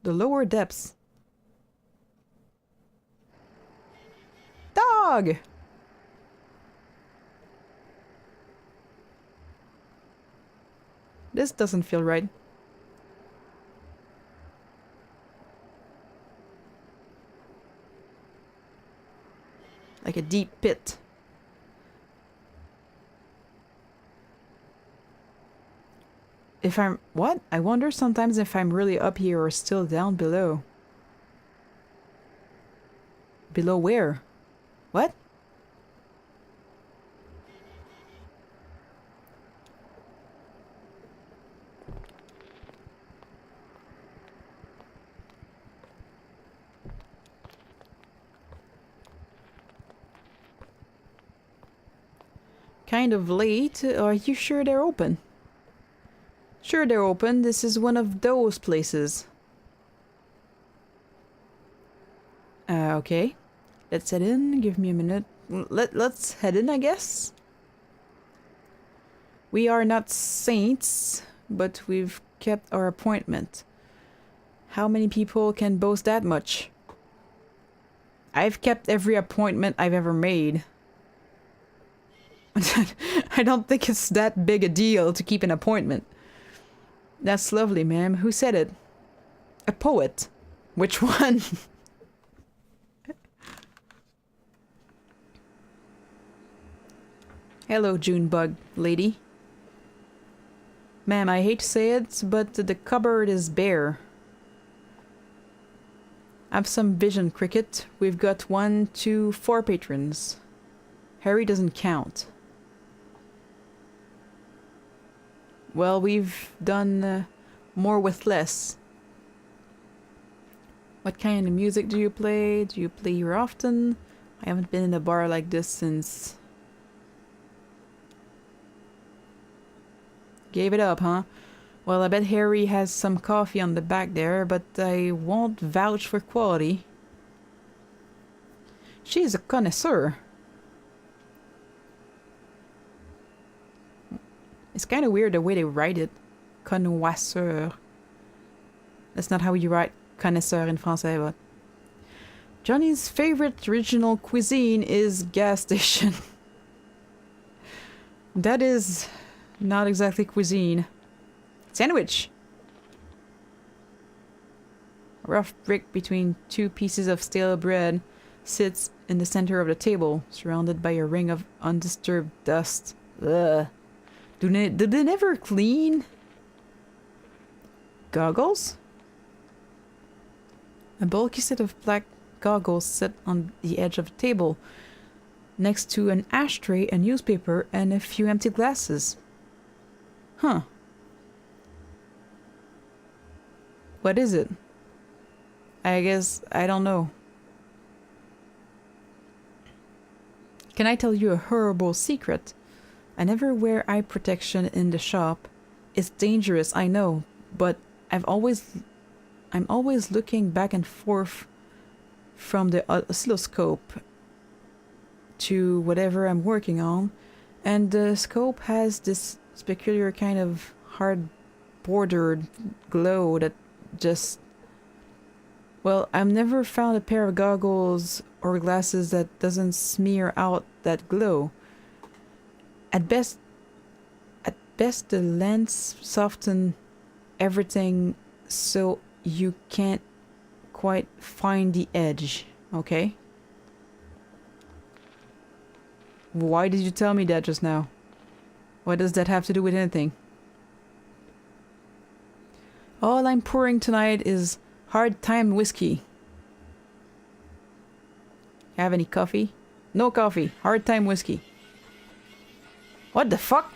The lower depths. Dog! This doesn't feel right. Like a deep pit. If I'm... What? I wonder sometimes if I'm really up here or still down below. Below where? What? Kind of late. Are you sure they're open? Sure they're open. This is one of those places. Okay. Let's head in. Give me a minute. Let's head in, I guess. We are not saints, but we've kept our appointment. How many people can boast that much? I've kept every appointment I've ever made. I don't think it's that big a deal to keep an appointment. That's lovely, ma'am. Who said it? A poet. Which one? Hello, Junebug lady. Ma'am, I hate to say it, but the cupboard is bare. Have some vision, Cricket. We've got 1, 2, 4 patrons. Harry doesn't count. Well, we've done more with less. What kind of music do you play? Do you play here often? I haven't been in a bar like this since... Gave it up, huh? Well, I bet Harry has some coffee on the back there, but I won't vouch for quality. She's a connoisseur. It's kind of weird the way they write it. Connoisseur. That's not how you write connoisseur in français, but... Johnny's favorite original cuisine is gas station. That is not exactly cuisine. Sandwich! A rough brick between 2 pieces of stale bread sits in the center of the table, surrounded by a ring of undisturbed dust. Ugh. Do they never clean? Goggles? A bulky set of black goggles sit on the edge of the table, next to an ashtray, a newspaper, and a few empty glasses. Huh. What is it? I guess I don't know. Can I tell you a horrible secret? I never wear eye protection in the shop. It's dangerous, I know, but I'm always looking back and forth from the oscilloscope to whatever I'm working on, and the scope has this peculiar kind of hard bordered glow that just... Well, I've never found a pair of goggles or glasses that doesn't smear out that glow. At best the lens soften everything so you can't quite find the edge, okay? Why did you tell me that just now? What does that have to do with anything? All I'm pouring tonight is hard time whiskey. Have any coffee? No coffee. Hard time whiskey. What the fuck?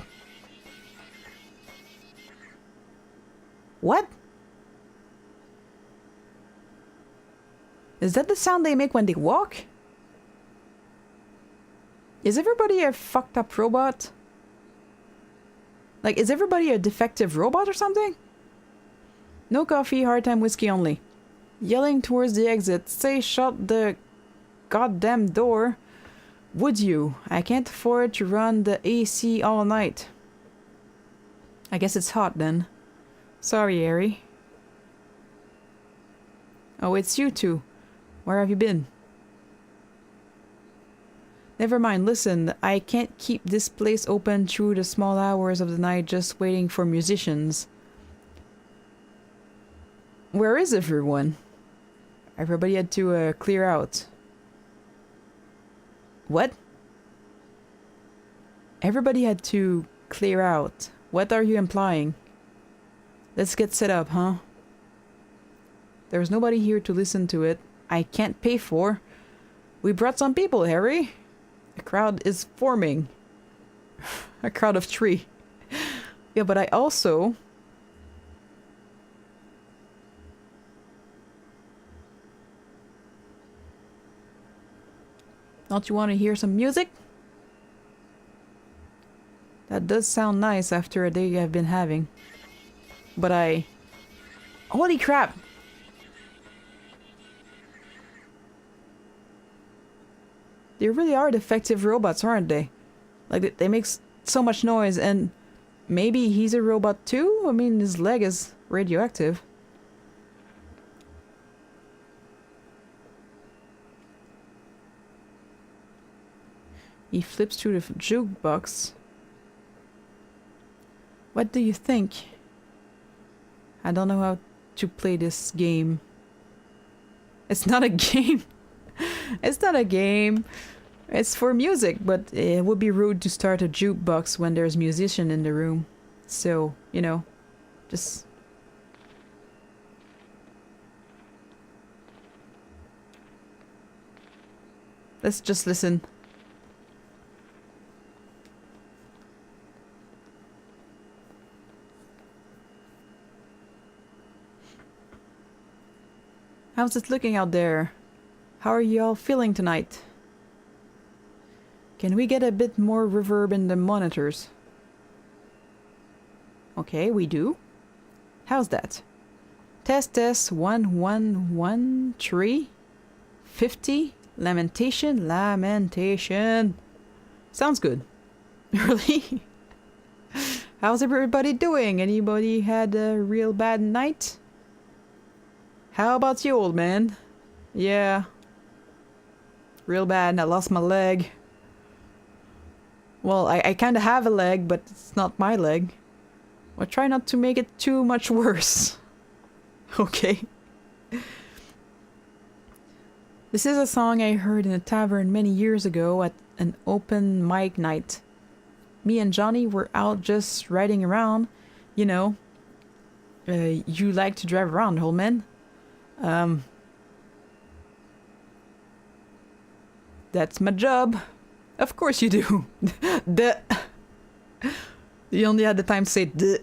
What? Is that the sound they make when they walk? Is everybody a fucked up robot? Like, is everybody a defective robot or something? No coffee, hard time whiskey only. Yelling towards the exit. Say shut the goddamn door. Would you? I can't afford to run the AC all night. I guess it's hot then. Sorry, Harry. Oh, it's you two. Where have you been? Never mind, listen, I can't keep this place open through the small hours of the night just waiting for musicians. Where is everyone? Everybody had to clear out. What? Everybody had to clear out. What are you implying? Let's get set up, huh? There's nobody here to listen to it. I can't pay for. We brought some people, Harry. A crowd is forming. A crowd of 3. Yeah, but I also... Don't you want to hear some music? That does sound nice after a day I've been having. But I... Holy crap! They really are defective robots, aren't they? Like, they make so much noise, and maybe he's a robot too? I mean, his leg is radioactive. He flips through the jukebox. What do you think? I don't know how to play this game. It's not a game. It's not a game. It's for music, but it would be rude to start a jukebox when there's a musician in the room. So, you know, just... Let's just listen. How's it looking out there? How are you all feeling tonight? Can we get a bit more reverb in the monitors? Okay, we do. How's that? Test test 1 1 1 3 50 lamentation lamentation. Sounds good. Really? How's everybody doing? Anybody had a real bad night? How about you, old man? Yeah. Real bad. I lost my leg. Well, I kind of have a leg, but it's not my leg. I'll try not to make it too much worse. Okay. This is a song I heard in a tavern many years ago at an open mic night. Me and Johnny were out just riding around. You know, you like to drive around, old man. That's my job. Of course you do. Duh. You only had the time to say duh.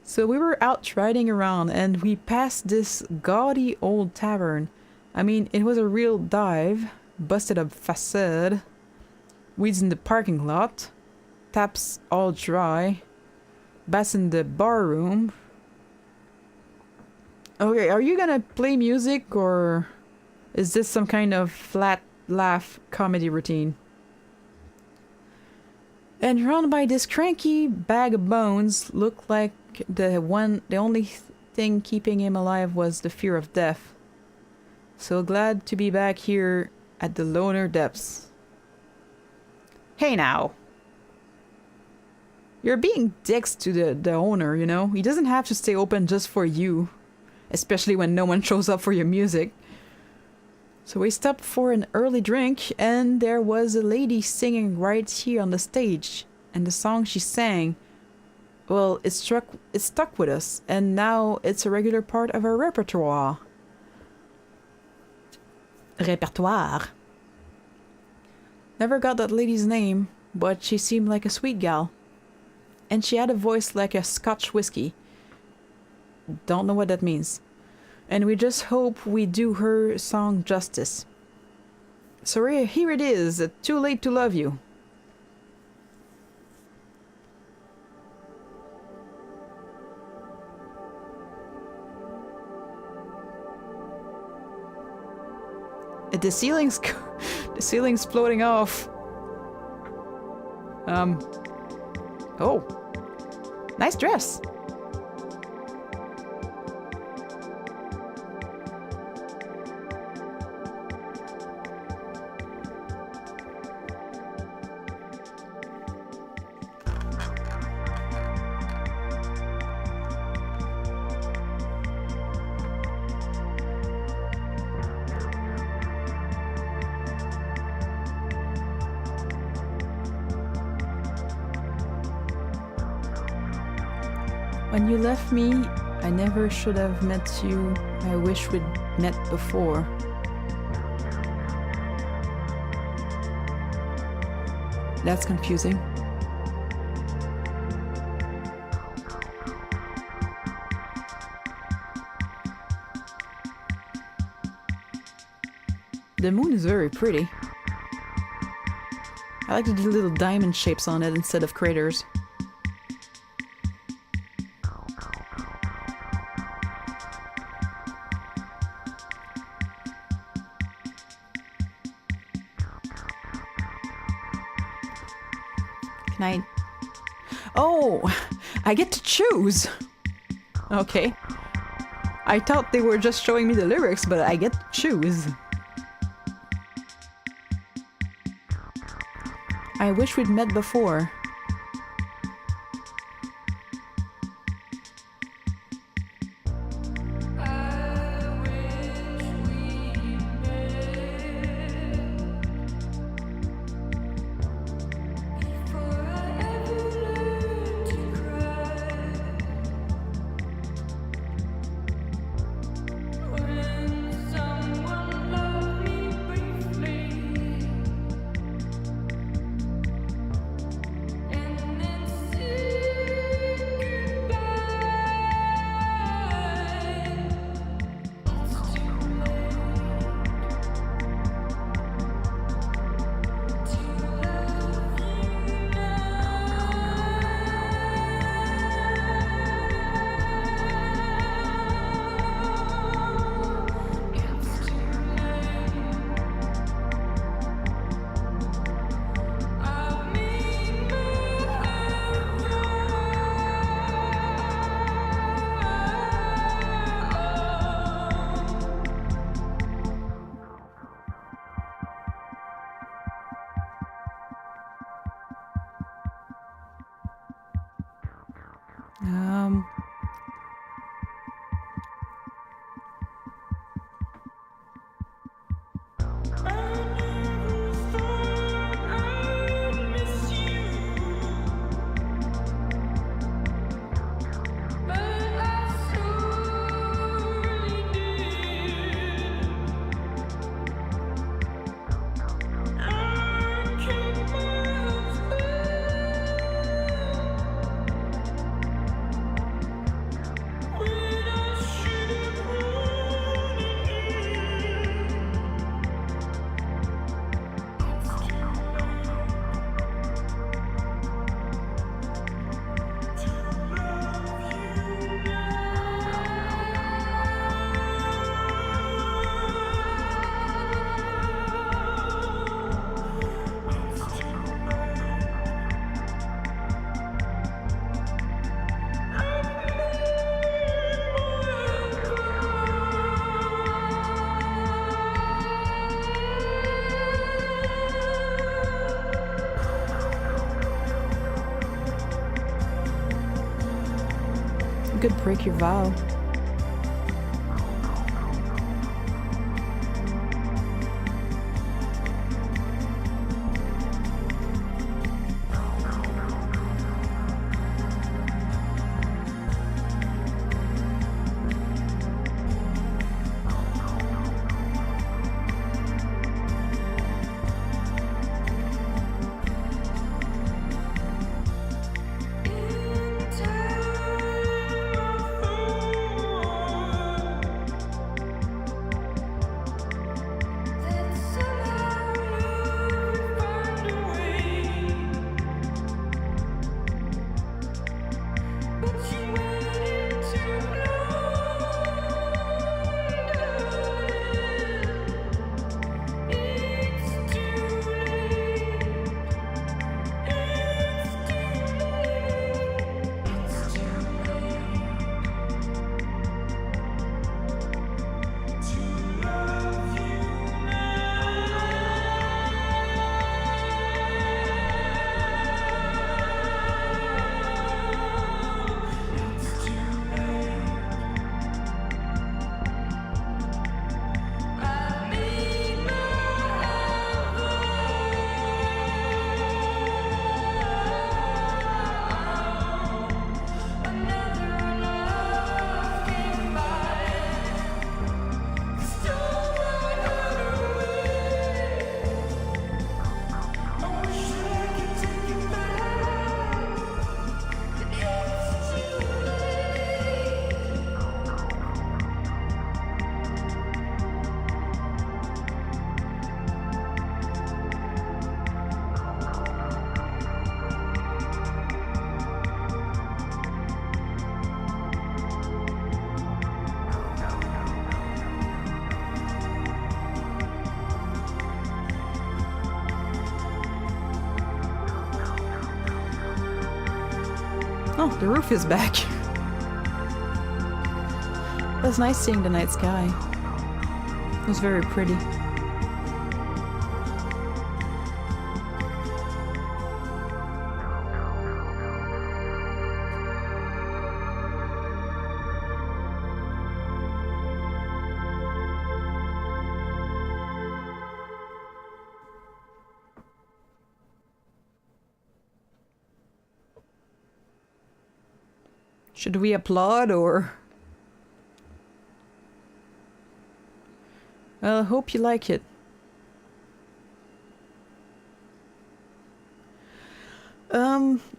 So we were out riding around and we passed this gaudy old tavern. I mean, it was a real dive. Busted up facade. Weeds in the parking lot. Taps all dry. Bass in the bar room. Okay, are you gonna play music or is this some kind of flat laugh comedy routine? And surrounded by this cranky bag of bones, looked like the only thing keeping him alive was the fear of death. So glad to be back here at the loner depths. Hey now! You're being dicks to the owner, you know? He doesn't have to stay open just for you. Especially when no one shows up for your music. So we stopped for an early drink, and there was a lady singing right here on the stage. And the song she sang, well, it stuck with us, and now it's a regular part of our repertoire. Repertoire. Never got that lady's name, but she seemed like a sweet gal. And she had a voice like a Scotch whiskey. Don't know what that means. And we just hope we do her song justice. So here it is, Too Late to Love You. The ceiling's floating off. Oh. Nice dress. When you left me, I never should have met you. I wish we'd met before. That's confusing. The moon is very pretty. I like the little diamond shapes on it instead of craters. Can I... Oh! I get to choose! Okay. I thought they were just showing me the lyrics, but I get to choose. I wish we'd met before. You could break your vow. Oh, the roof is back. It was nice seeing the night sky. It was very pretty. Should we applaud or... Well, I hope you like it.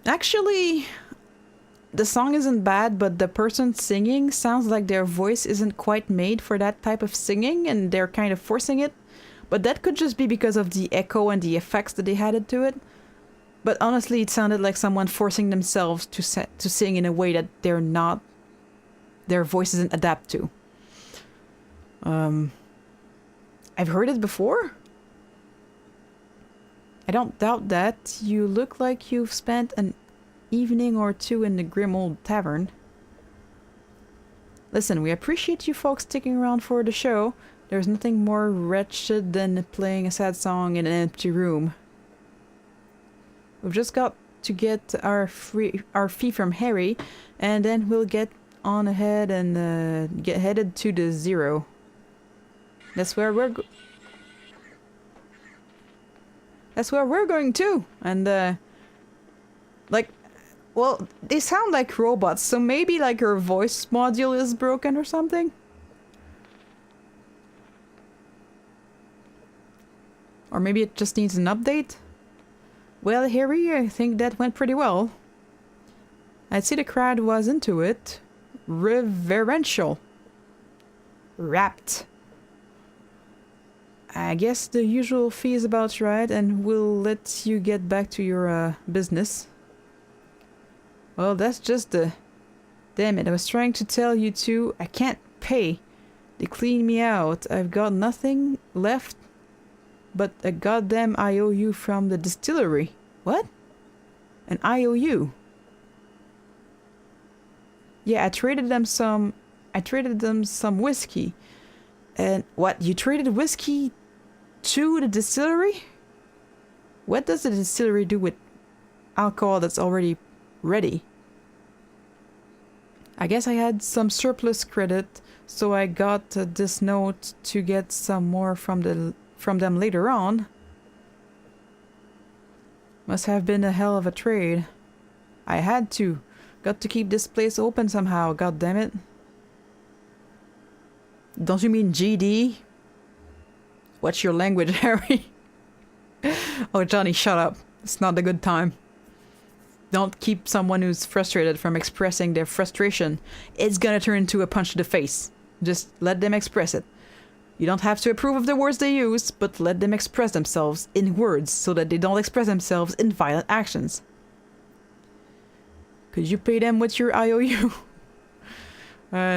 Actually, the song isn't bad, but the person singing sounds like their voice isn't quite made for that type of singing, and they're kind of forcing it. But that could just be because of the echo and the effects that they added to it. But honestly, it sounded like someone forcing themselves to sing in a way that they're not... their voice isn't adapt to. I've heard it before. I don't doubt that. You look like you've spent an evening or two in the grim old tavern. Listen, we appreciate you folks sticking around for the show. There's nothing more wretched than playing a sad song in an empty room. We've just got to get our fee from Harry, and then we'll get on ahead and get headed to the Zero. That's where we're going to. And like, well, they sound like robots, so maybe like her voice module is broken or something. Or maybe it just needs an update. Well, Harry, I think that went pretty well. I'd say the crowd was into it. Reverential. Rapt. I guess the usual fee is about right, and we'll let you get back to your business. Well, that's just the... Damn it, I was trying to tell you two, I can't pay. They cleaned me out. I've got nothing left but a goddamn IOU from the distillery. What? An IOU? Yeah, I traded them some whiskey. And what? You traded whiskey to the distillery? What does the distillery do with alcohol that's already ready? I guess I had some surplus credit, so I got this note to get some more from them later on. Must have been a hell of a trade. I had to. Got to keep this place open somehow, god damn it. Don't you mean GD? What's your language, Harry? Oh, Johnny, shut up. It's not a good time. Don't keep someone who's frustrated from expressing their frustration. It's gonna turn into a punch to the face. Just let them express it. You don't have to approve of the words they use, but let them express themselves in words so that they don't express themselves in violent actions. Could you pay them with your IOU?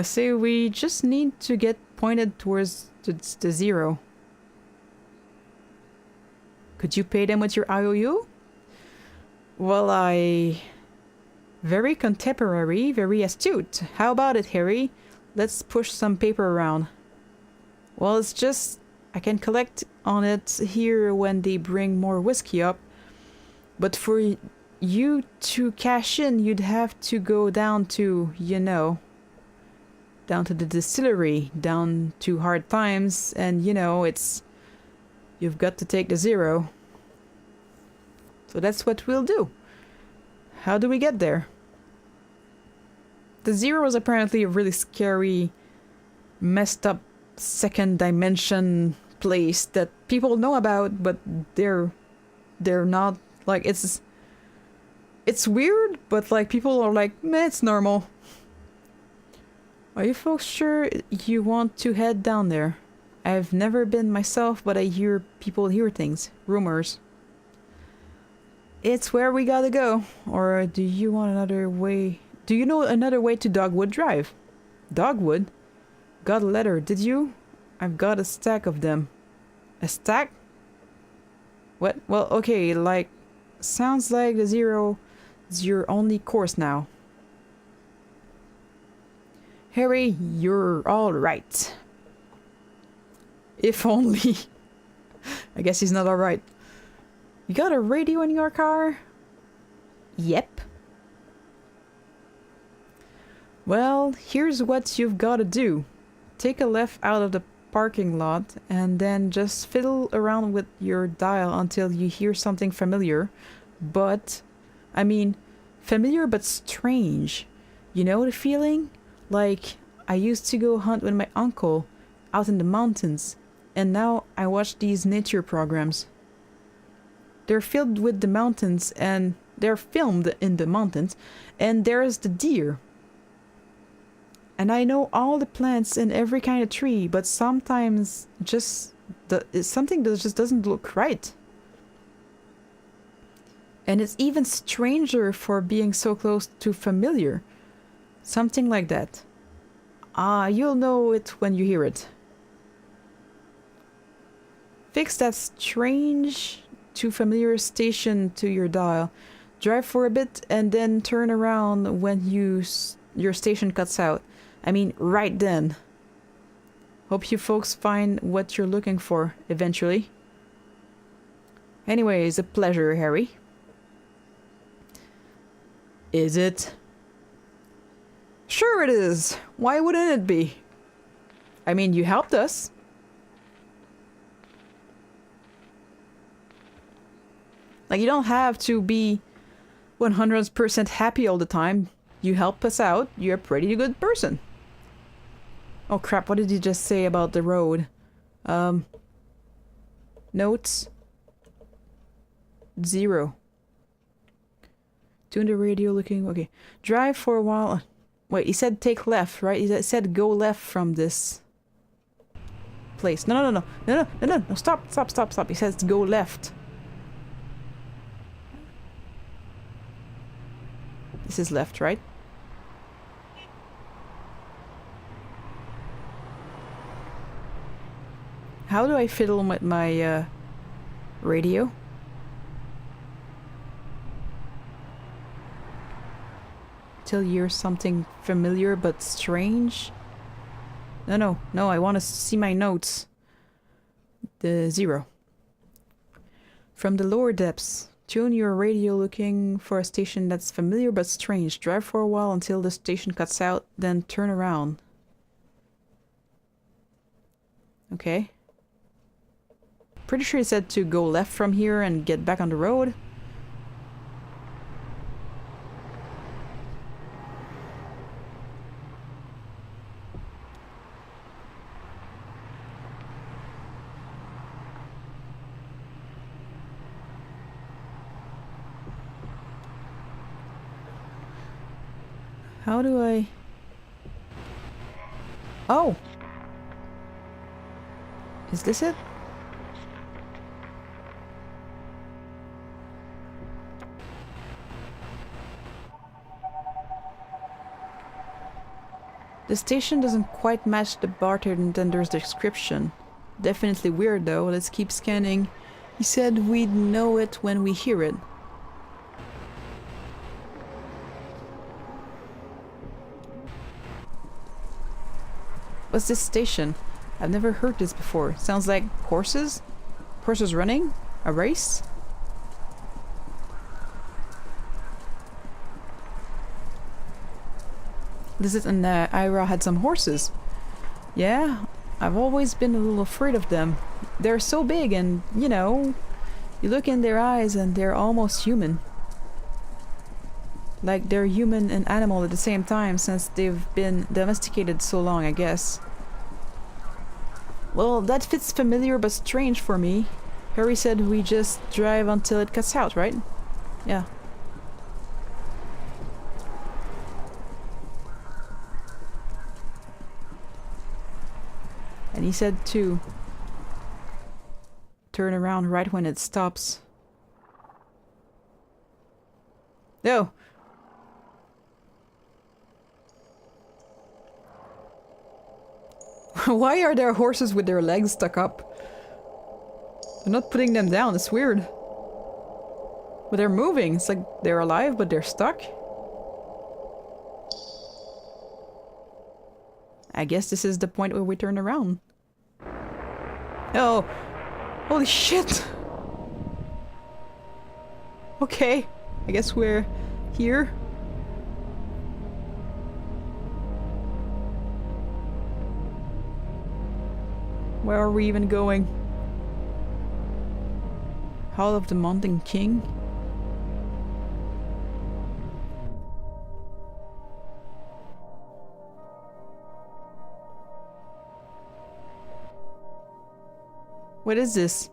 Say we just need to get pointed towards the Zero. Could you pay them with your IOU? Well, very contemporary, very astute. How about it, Harry? Let's push some paper around. Well, it's just... I can collect on it here when they bring more whiskey up. But for you to cash in, you'd have to go down to, you know... down to the distillery, down to Hard Times, and you know, it's... you've got to take the Zero. So that's what we'll do. How do we get there? The Zero is apparently a really scary, messed up second dimension place that people know about, but they're not, like, it's weird, but like people are like, meh, it's normal. Are you folks sure you want to head down there? I've never been myself, but I hear people hear things. Rumors. It's where we gotta go. Or do you want another way? Do you know another way to Dogwood Drive? Dogwood? Got a letter, did you? I've got a stack of them. A stack? What? Well, okay, like... sounds like the Zero is your only course now. Harry, you're all right. If only. I guess he's not all right. You got a radio in your car? Yep. Well, here's what you've got to do. Take a left out of the parking lot and then just fiddle around with your dial until you hear something familiar. But, I mean, familiar but strange. You know the feeling? Like, I used to go hunt with my uncle out in the mountains, and now I watch these nature programs. They're filled with the mountains, and they're filmed in the mountains, and there's the deer. And I know all the plants and every kind of tree, but sometimes just something that just doesn't look right. And it's even stranger for being so close to familiar. Something like that. You'll know it when you hear it. Fix that strange to familiar station to your dial. Drive for a bit and then turn around when your station cuts out. I mean, right then. Hope you folks find what you're looking for eventually. Anyways, a pleasure, Harry. Is it? Sure it is. Why wouldn't it be? I mean, you helped us. Like, you don't have to be 100% happy all the time. You help us out. You're a pretty good person. Oh crap, what did you just say about the road? Notes. 0. Tune the radio looking... Okay. Drive for a while... Wait, he said take left, right? He said go left from this place. No, stop. He says go left. This is left, right? How do I fiddle with my radio? Till you hear something familiar but strange? No, I want to see my notes. The 0. From the lower depths, tune your radio looking for a station that's familiar but strange. Drive for a while until the station cuts out, then turn around. Okay. Pretty sure it said to go left from here and get back on the road. How do I... Oh! Is this it? The station doesn't quite match the bartender's description. Definitely weird though, let's keep scanning. He said we'd know it when we hear it. What's this station? I've never heard this before. Sounds like horses? Horses running? A race? Lizette and Ira had some horses. Yeah, I've always been a little afraid of them. They're so big and, you know, you look in their eyes and they're almost human. Like they're human and animal at the same time since they've been domesticated so long, I guess. Well, that fits familiar but strange for me. Harry said we just drive until it cuts out, right? Yeah. And he said to turn around right when it stops. No! Why are there horses with their legs stuck up? They're not putting them down, it's weird. But they're moving, it's like they're alive but they're stuck. I guess this is the point where we turn around. Oh! Holy shit! Okay, I guess we're here. Where are we even going? Hall of the Mountain King? What is this?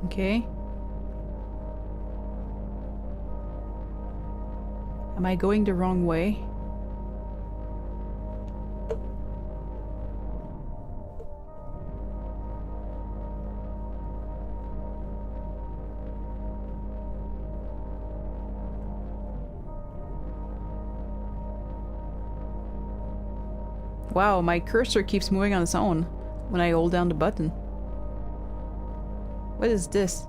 Okay. Am I going the wrong way? Wow, my cursor keeps moving on its own when I hold down the button. What is this?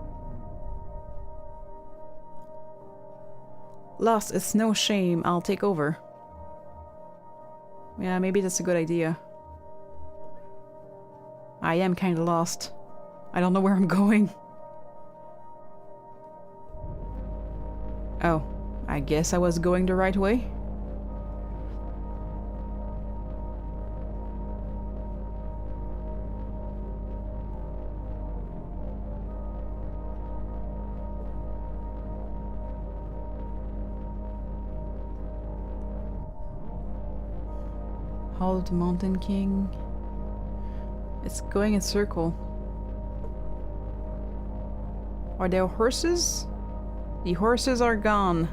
Lost, it's no shame, I'll take over. Yeah, maybe that's a good idea. I am kinda lost. I don't know where I'm going. Oh, I guess I was going the right way? Hall of the Mountain King. It's going in circle. Are there horses? The horses are gone.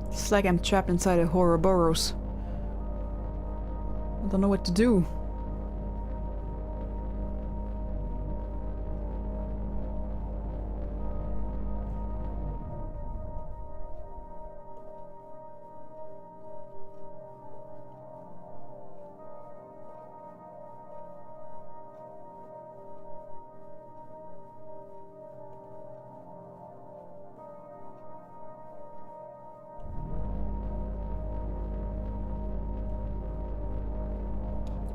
It's like I'm trapped inside a Ouroboros. I don't know what to do.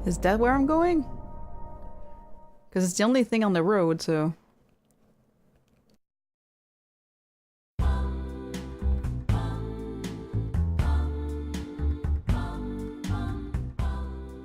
Is that where I'm going? Because it's the only thing on the road, so...